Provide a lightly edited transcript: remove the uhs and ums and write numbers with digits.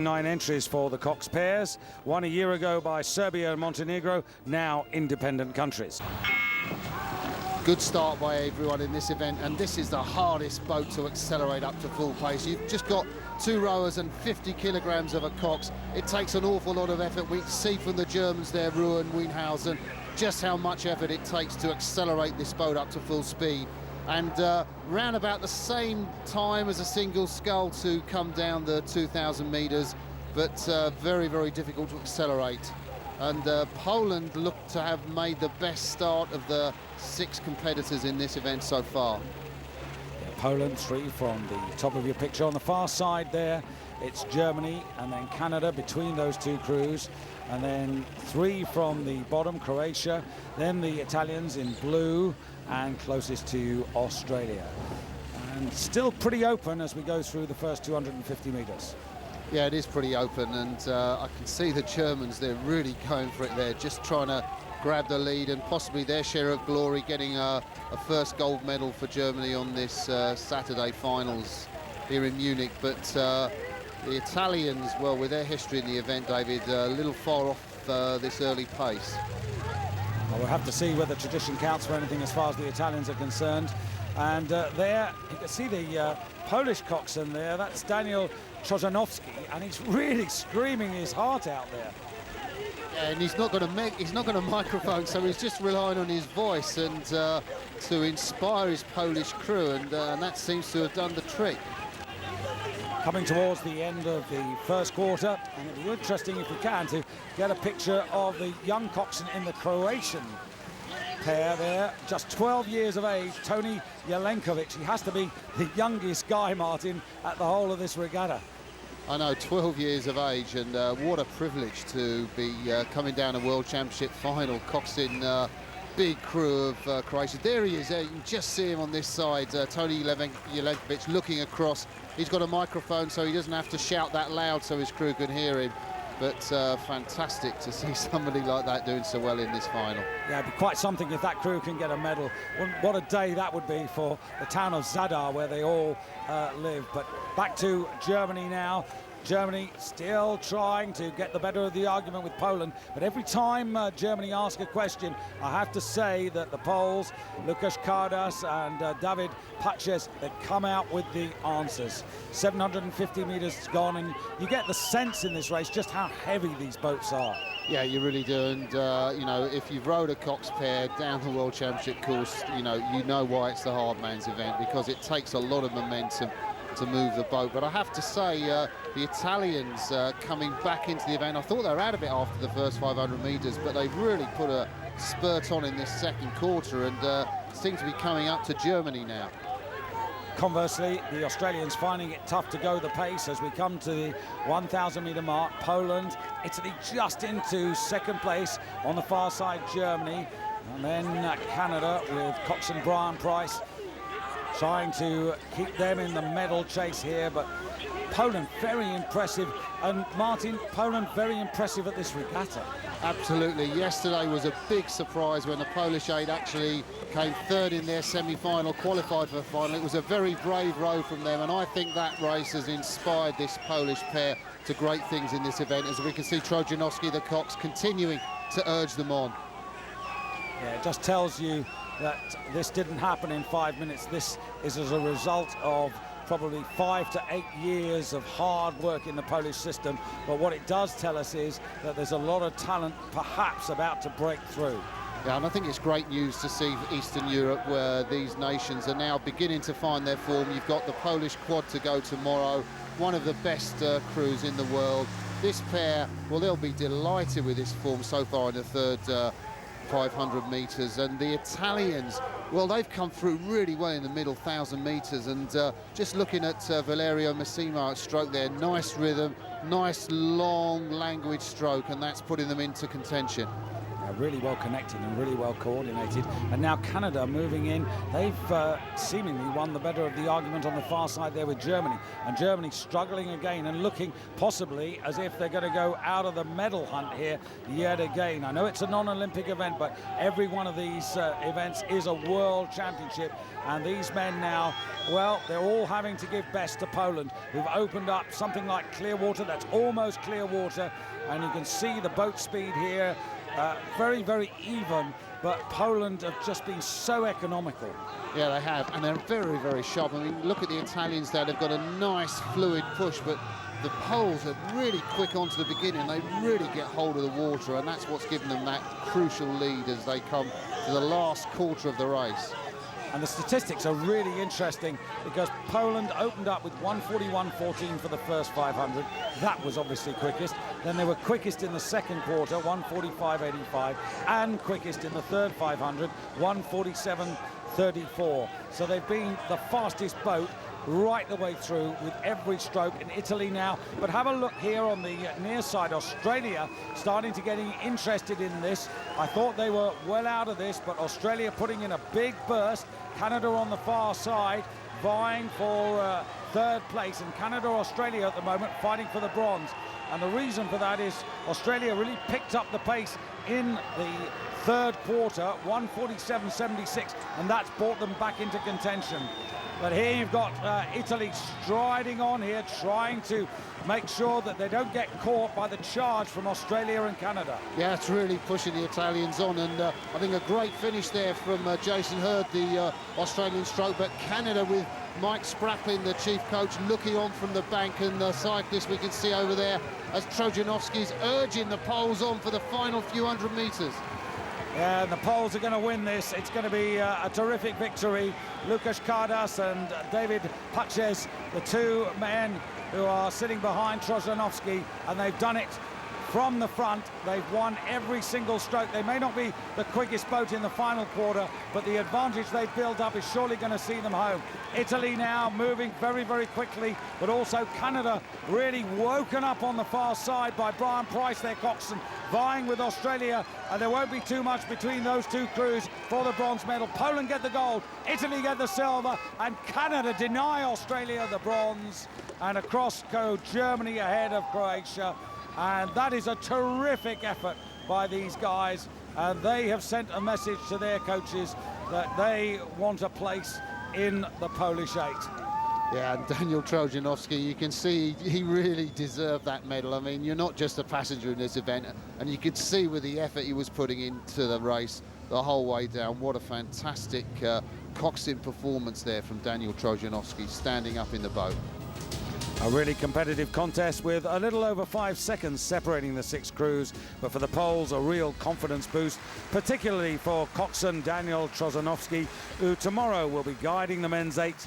9 entries for the coxed pairs, won a year ago by Serbia and Montenegro, now independent countries. Good start by everyone in this event, and this is the hardest boat to accelerate up to full pace. You've just got 2 rowers and 50 kilograms of a cox. It takes an awful lot of effort. We see from the Germans there, Ruhr and Wienhausen, just how much effort it takes to accelerate this boat up to full speed. And round about the same time as a single scull to come down the 2,000 metres, but very, very difficult to accelerate. And Poland looked to have made the best start of the 6 competitors in this event so far. Yeah, Poland 3 from the top of your picture. On the far side there, it's Germany and then Canada between those 2 crews. And then 3 from the bottom, Croatia, then the Italians in blue, and closest to Australia. And still pretty open as we go through the first 250 metres. Yeah, it is pretty open, and I can see the Germans, they're really going for it there, just trying to grab the lead and possibly their share of glory, getting a first gold medal for Germany on this Saturday finals here in Munich. But the Italians, well, with their history in the event, David, a little far off this early pace. Well, we'll have to see whether tradition counts for anything as far as the Italians are concerned. And there, you can see the Polish coxswain there, that's Daniel Chozanowski, and he's really screaming his heart out there. Yeah, and he's not going to microphone, so he's just relying on his voice and to inspire his Polish crew, and that seems to have done the trick. Coming towards the end of the first quarter, and it'll be interesting if we can to get a picture of the young coxswain in the Croatian pair there, just 12 years of age, Tony Jelenkovic. He has to be the youngest guy, Martin, at the whole of this regatta. I know, 12 years of age, and what a privilege to be coming down a World Championship final, coxswain, big crew of Croatia. There he is, there. You can just see him on this side, Tony Jelenkovic looking across. He's got a microphone, so he doesn't have to shout that loud so his crew can hear him. But fantastic to see somebody like that doing so well in this final. Yeah, it'd be quite something if that crew can get a medal. What a day that would be for the town of Zadar, where they all live. But back to Germany now. Germany still trying to get the better of the argument with Poland, but every time Germany asks a question, I have to say that the Poles, Lukasz Kardas and David Paches, they come out with the answers. 750 metres gone, and you get the sense in this race just how heavy these boats are. Yeah, you really do, and you know, if you've rowed a cox pair down the World Championship course, you know why it's the hard man's event, because it takes a lot of momentum to move the boat. But I have to say, the Italians coming back into the event, I thought they were out of it after the first 500 metres, but they've really put a spurt on in this second quarter and seem to be coming up to Germany now. Conversely, the Australians finding it tough to go the pace as we come to the 1,000 metre mark. Poland, Italy just into second place. On the far side, Germany, and then Canada with coxswain Brian Price trying to keep them in the medal chase here. But Poland very impressive, and Martin, Poland very impressive at this regatta. Absolutely. Yesterday was a big surprise when the Polish 8 actually came third in their semi-final, qualified for the final. It was a very brave row from them, and I think that race has inspired this Polish pair to great things in this event, as we can see Trojanowski, the cox, continuing to urge them on. Yeah, it just tells you that this didn't happen in 5 minutes. This is as a result of probably 5 to 8 years of hard work in the Polish system. But what it does tell us is that there's a lot of talent perhaps about to break through. Yeah, and I think it's great news to see Eastern Europe, where these nations are now beginning to find their form. You've got the Polish quad to go tomorrow, one of the best crews in the world. This pair, well, they'll be delighted with this form so far in the third 500 metres, and the Italians, well, they've come through really well in the middle 1,000 metres, and just looking at Valerio Massimo at stroke there, nice rhythm, nice long language stroke, and that's putting them into contention. really well connected and really well coordinated. And now Canada moving in. They've seemingly won the better of the argument on the far side there with Germany. And Germany struggling again and looking possibly as if they're going to go out of the medal hunt here yet again. I know it's a non-Olympic event, but every one of these events is a world championship. And these men now, well, they're all having to give best to Poland, who've opened up something like clear water. That's almost clear water. And you can see the boat speed here, very, very even. But Poland have just been so economical. Yeah, they have, and they're very, very sharp. I mean, look at the Italians there. They've got a nice fluid push, but the Poles are really quick onto the beginning. They really get hold of the water, and that's what's given them that crucial lead as they come to the last quarter of the race. And the statistics are really interesting because Poland opened up with 1:41.14 for the first 500. That was obviously quickest. Then they were quickest in the second quarter, 1:45.85, and quickest in the third 500, 1:47.34. So they've been the fastest boat right the way through with every stroke in Italy now. But have a look here on the near side. Australia starting to getting interested in this. I thought they were well out of this, but Australia putting in a big burst. Canada on the far side vying for third place, and Canada, Australia at the moment fighting for the bronze. And the reason for that is Australia really picked up the pace in the third quarter, 1:47.76, and that's brought them back into contention. But here you've got Italy striding on here, trying to make sure that they don't get caught by the charge from Australia and Canada. Yeah, it's really pushing the Italians on, and I think a great finish there from Jason Hurd, the Australian stroke. But Canada with Mike Spratlin, the chief coach, looking on from the bank, and the cyclist we can see over there as Trojanowski's urging the Poles on for the final few hundred metres. Yeah, and the Poles are going to win this. It's going to be a terrific victory. Lukasz Kardas and David Paches, the two men who are sitting behind Trojanowski, and they've done it from the front. They've won every single stroke. They may not be the quickest boat in the final quarter, but the advantage they've built up is surely going to see them home. Italy now moving very, very quickly, but also Canada really woken up on the far side by Brian Price, their coxswain, vying with Australia, and there won't be too much between those two crews for the bronze medal. Poland get the gold, Italy get the silver, and Canada deny Australia the bronze, and across go Germany ahead of Croatia. And that is a terrific effort by these guys, and they have sent a message to their coaches that they want a place in the Polish 8. Yeah, and Daniel Trojanowski, you can see he really deserved that medal. I mean, you're not just a passenger in this event, and you could see with the effort he was putting into the race the whole way down. What a fantastic coxswain performance there from Daniel Trojanowski, standing up in the boat. A really competitive contest with a little over 5 seconds separating the 6 crews, but for the Poles a real confidence boost, particularly for coxswain Daniel Trojanowski, who tomorrow will be guiding the men's 8